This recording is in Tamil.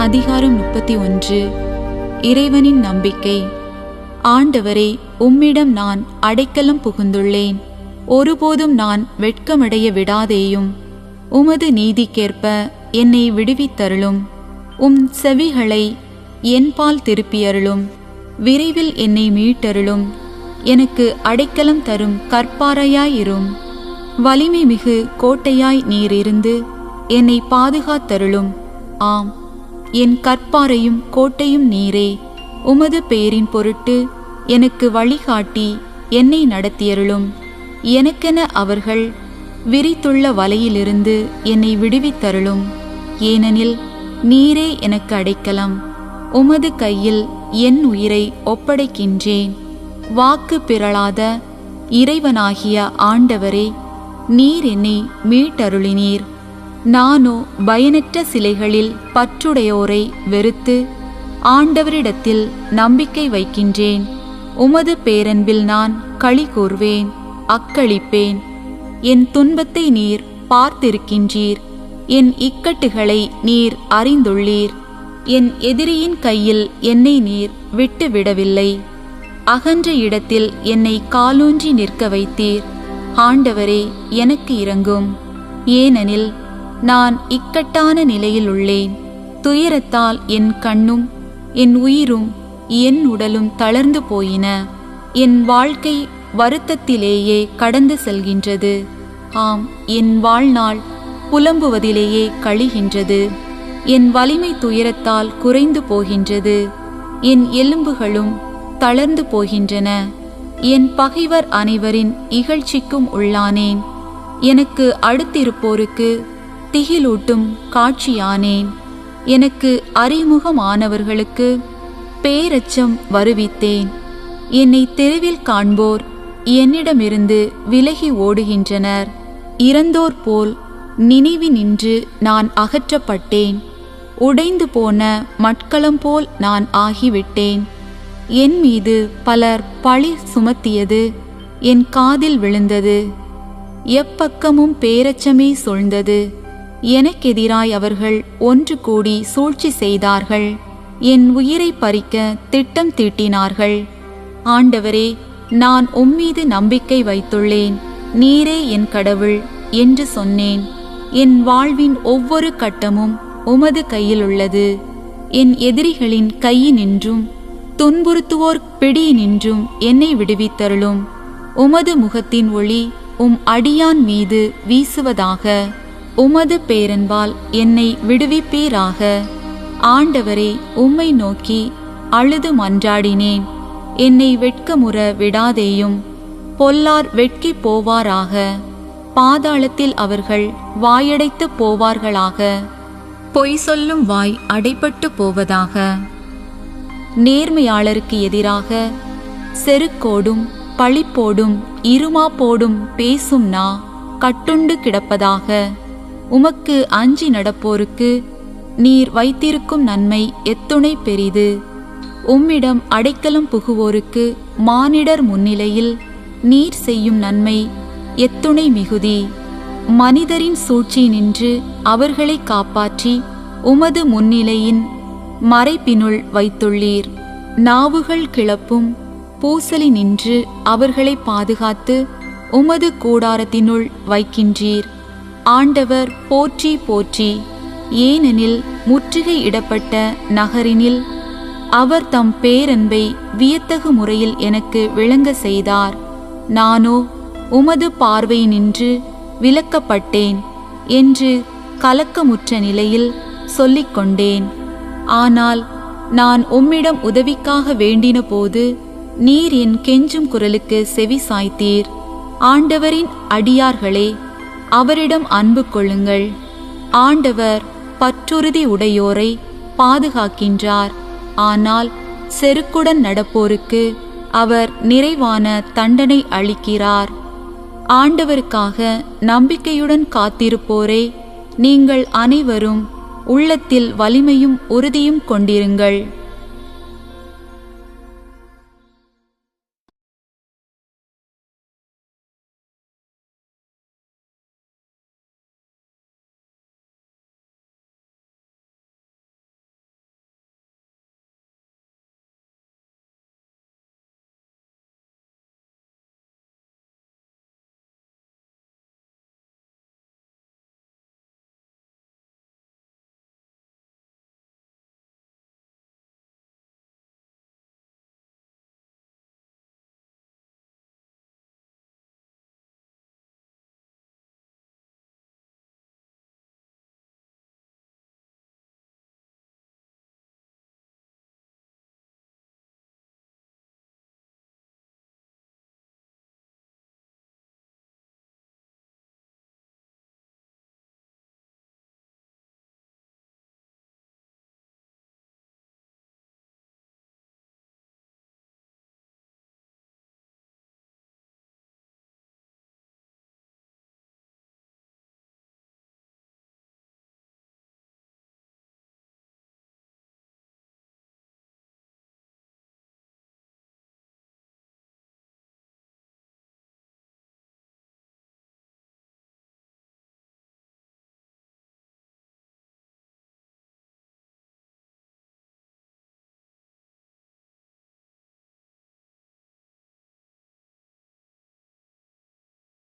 அதிகாரம் 31. இறைவனின் நம்பிக்கை. ஆண்டவரே, உம்மிடம் நான் அடைக்கலம் புகுந்துள்ளேன். ஒருபோதும் நான் வெட்கமடைய விடாதேயும். உமது நீதிக்கேற்ப என்னை விடுவித்தருளும். உம் செவிகளை என்பால் திருப்பியருளும். விரைவில் என்னை மீட்டருளும். எனக்கு அடைக்கலம் தரும் கற்பாறையாயிரும். வலிமை மிகு கோட்டையாய் நீர் இருந்து என்னை பாதுகாத்தருளும். ஆம், என் கற்பாறையும் கோட்டையும் நீரே. உமது பேரின் பொருட்டு எனக்கு வழிகாட்டி என்னை நடத்தியருளும். எனக்கென அவர்கள் விரித்துள்ள வலையிலிருந்து என்னை விடுவித்தருளும். ஏனெனில் நீரே எனக்கு அடைக்கலம். உமது கையில் என் உயிரை ஒப்படைக்கின்றேன். வாக்கு பிறழாத இறைவனாகிய ஆண்டவரே, நீர் என்னை மீட்டருளினீர். நானோ பயனற்ற சிலைகளில் பற்றுடையோரை வெறுத்து ஆண்டவரிடத்தில் நம்பிக்கை வைக்கின்றேன். உமது பேரன்பில் நான் களி கூர்வேன், அக்களிப்பேன். என் துன்பத்தை நீர் பார்த்திருக்கின்றீர். என் இக்கட்டுகளை நீர் அறிந்துள்ளீர். என் எதிரியின் கையில் என்னை நீர் விட்டுவிடவில்லை. அகன்ற இடத்தில் என்னை காலூன்றி நிற்க வைத்தீர். ஆண்டவரே, எனக்கு இரங்கும். ஏனெனில் நான் இக்கட்டான நிலையில் உள்ளேன். துயரத்தால் என் கண்ணும் என் உயிரும் என் உடலும் தளர்ந்து போயின. என் வாழ்க்கை வருத்தத்திலேயே கடந்து செல்கின்றது. ஆம், என் வாழ்நாள் புலம்புவதிலேயே கழிகின்றது. என் வலிமை துயரத்தால் குறைந்து போகின்றது. என் எலும்புகளும் தளர்ந்து போகின்றன. என் பகைவர் அனைவரின் இகழ்ச்சிக்கும் உள்ளானேன். எனக்கு அடுத்திருப்போருக்கு திகிலூட்டும் காட்சியானேன். எனக்கு அறிமுகமானவர்களுக்கு பேரச்சம் வருவித்தேன். என்னை தெருவில் காண்போர் என்னிடமிருந்து விலகி ஓடுகின்றனர். இறந்தோர் போல் நினைவினின்று நான் அகற்றப்பட்டேன். உடைந்து போன மட்கலம் போல் நான் ஆகிவிட்டேன். என் மீது பலர் பழி சுமத்தியது என் காதில் விழுந்தது. எப்பக்கமும் பேரச்சமே சூழ்ந்தது. எனக்கெதிராய் அவர்கள் ஒன்று கூடி சூழ்ச்சி செய்தார்கள். என் உயிரை பறிக்க திட்டம் தீட்டினார்கள். ஆண்டவரே, நான் உம்மீது நம்பிக்கை வைத்துள்ளேன். நீரே என் கடவுள் என்று சொன்னேன். என் வாழ்வின் ஒவ்வொரு கட்டமும் உமது கையில் உள்ளது. என் எதிரிகளின் கையினின்றும் துன்புறுத்துவோர் பிடியினின்றும் என்னை விடுவித்தருளும். உமது முகத்தின் ஒளி உம் அடியான் மீது வீசுவதாக. உமது பேரன்பால் என்னை விடுவிப்பீராக. ஆண்டவரே, உம்மை நோக்கி அழுது மன்றாடினேன். என்னை வெட்கமுற விடாதேயும். பொல்லார் வெட்கி போவாராக. பாதாளத்தில் அவர்கள் வாயடைத்து போவார்களாக. பொய் சொல்லும் வாய் அடைபட்டு போவதாக. நேர்மையாளருக்கு எதிராக செருக்கோடும் பழிப்போடும் இருமாப்போடும் பேசும் நா கட்டுண்டு கிடப்பதாக. உமக்கு அஞ்சி நடப்போருக்கு நீர் வைத்திருக்கும் நன்மை எத்துணை பெரிது. உம்மிடம் அடைக்கலம் புகுவோருக்கு மானிடர் முன்னிலையில் நீர் செய்யும் நன்மை எத்துணை மிகுதி. மனிதரின் சூழ்ச்சி நின்று அவர்களை காப்பாற்றி உமது முன்னிலையின் மறைப்பினுள் வைத்துள்ளீர். நாவுகள் கிளப்பும் பூசலி நின்று அவர்களை பாதுகாத்து உமது கூடாரத்தினுள் வைக்கின்றீர். ஆண்டவர் போற்றி போற்றி. ஏனெனில் முற்றுகை இடப்பட்ட நகரினில் அவர் தம் பேரன்பை வியத்தகு முறையில் எனக்கு விளங்க செய்தார். நானோ உமது பார்வை நின்று விலக்கப்பட்டேன் என்று கலக்கமுற்ற நிலையில் சொல்லிக்கொண்டேன். ஆனால் நான் உம்மிடம் உதவிக்காக வேண்டின போது நீர் என் கெஞ்சும் குரலுக்கு செவி சாய்த்தீர். ஆண்டவரின் அடியார்களே, அவரிடம் அன்பு கொள்ளுங்கள். ஆண்டவர் பற்றுறுதி உடையோரை பாதுகாக்கின்றார். ஆனால் செருக்குடன் நடப்போருக்கு அவர் நிறைவான தண்டனை அளிக்கிறார். ஆண்டவருக்காக நம்பிக்கையுடன் காத்திருப்போரே, நீங்கள் அனைவரும் உள்ளத்தில் வலிமையும் உறுதியும் கொண்டிருங்கள்.